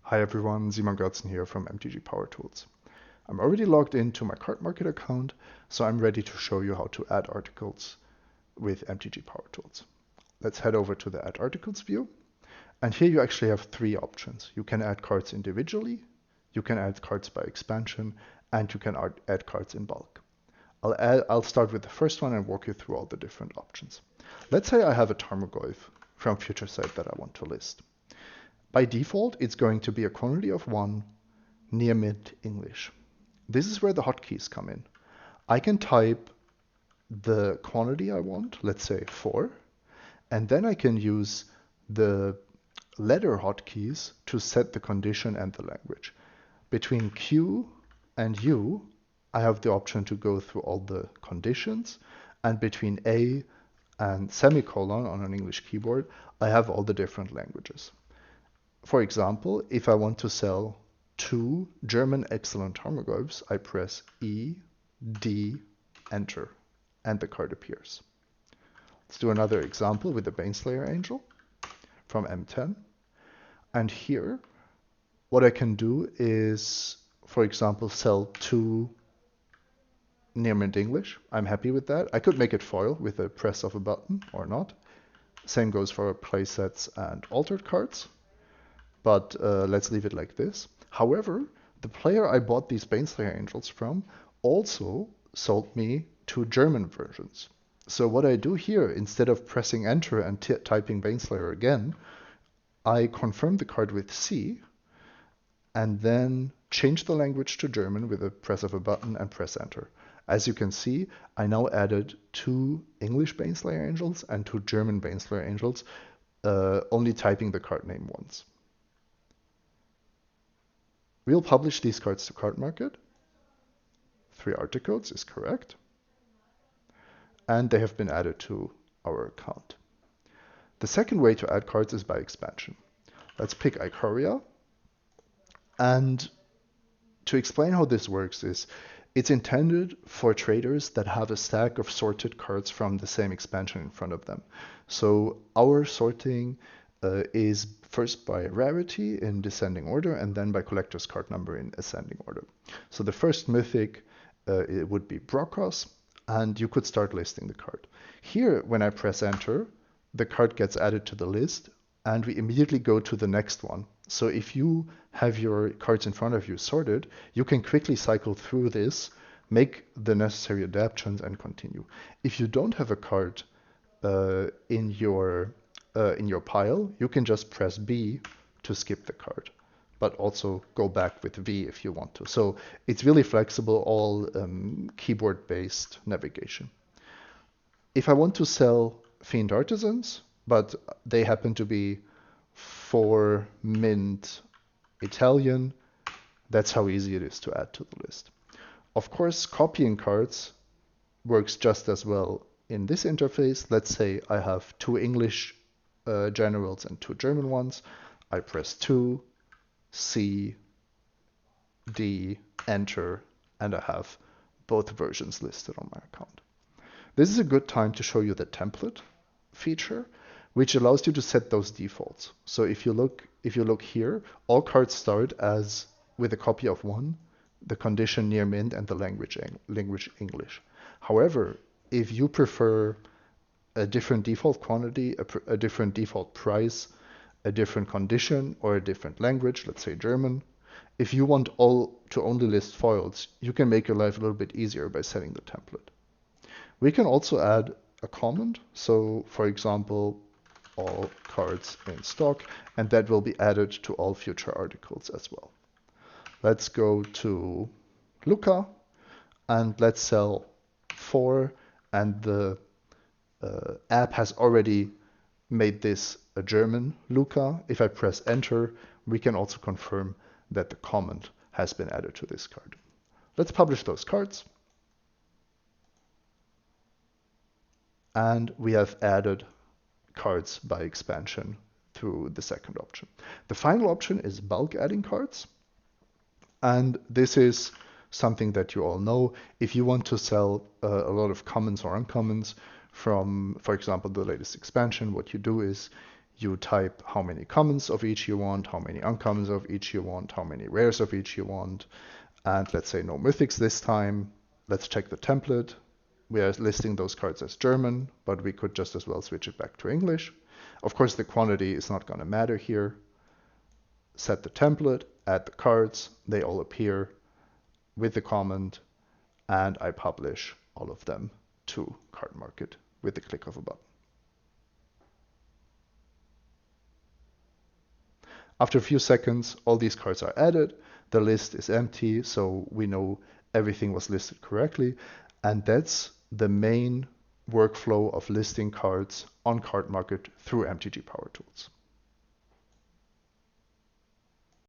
Hi everyone, Simon Götzen here from MTG PowerTools. I'm already logged into my card market account, so I'm ready to show you how to add articles with MTG PowerTools. Let's head over to the Add Articles view, and here you actually have three options. You can add cards individually, you can add cards by expansion, and you can add cards in bulk. I'll start with the first one and walk you through all the different options. Let's say I have a Tarmogoyf from Future Sight that I want to list. By default, it's going to be a quantity of 1, near mid English. This is where the hotkeys come in. I can type the quantity I want, let's say 4, and then I can use the letter hotkeys to set the condition and the language. Between Q and U, I have the option to go through all the conditions, and between A and semicolon on an English keyboard, I have all the different languages. For example, if I want to sell 2 German excellent Tarmogoyfs, I press E, D, Enter, and the card appears. Let's do another example with the Baneslayer Angel from M10. And here, what I can do is, for example, sell 2 near mid English. I'm happy with that. I could make it foil with a press of a button or not. Same goes for playsets and altered cards. But let's leave it like this. However, the player I bought these Baneslayer Angels from also sold me 2 German versions. So what I do here, instead of pressing enter and typing Baneslayer again, I confirm the card with C and then change the language to German with a press of a button and press enter. As you can see, I now added 2 English Baneslayer Angels and 2 German Baneslayer Angels, only typing the card name once. We'll publish these cards to Card Market. 3 articles is correct. And they have been added to our account. The second way to add cards is by expansion. Let's pick Ikoria. And to explain how this works is, it's intended for traders that have a stack of sorted cards from the same expansion in front of them. So our sorting is first by rarity in descending order and then by collector's card number in ascending order. So the first mythic it would be Brockos, and you could start listing the card. Here, when I press enter, the card gets added to the list and we immediately go to the next one. So if you have your cards in front of you sorted, you can quickly cycle through this, make the necessary adaptations and continue. If you don't have a card in your pile, you can just press B to skip the card, but also go back with V if you want to. So it's really flexible, all keyboard-based navigation. If I want to sell Fiend Artisans, but they happen to be 4 mint Italian, that's how easy it is to add to the list. Of course, copying cards works just as well in this interface. Let's say I have 2 English generals and 2 German ones. I press 2, C, D, enter, and I have both versions listed on my account. This is a good time to show you the template feature, which allows you to set those defaults. So if you look here, all cards start as with a copy of 1, the condition near mint, and the language English. However, if you prefer a different default quantity, a different default price, a different condition, or a different language, let's say German, if you want to only list foils, you can make your life a little bit easier by setting the template. We can also add a comment. So for example, all cards in stock, and that will be added to all future articles as well. Let's go to Luca and let's sell 4, and the app has already made this a German Luca. If I press enter, we can also confirm that the comment has been added to this card. Let's publish those cards. And we have added cards by expansion through the second option. The final option is bulk adding cards. And this is something that you all know. If you want to sell a lot of commons or uncommons from, for example, the latest expansion, what you do is You type how many commons of each you want, how many uncommons of each you want, how many rares of each you want, and let's say no mythics this time. Let's check the template. We are listing those cards as German, but we could just as well switch it back to English. Of course, the quantity is not going to matter here. Set the template, add the cards, they all appear with the comment, and I publish all of them to Card Market with the click of a button. After a few seconds, all these cards are added. The list is empty, so we know everything was listed correctly. And that's the main workflow of listing cards on Card Market through MTG PowerTools.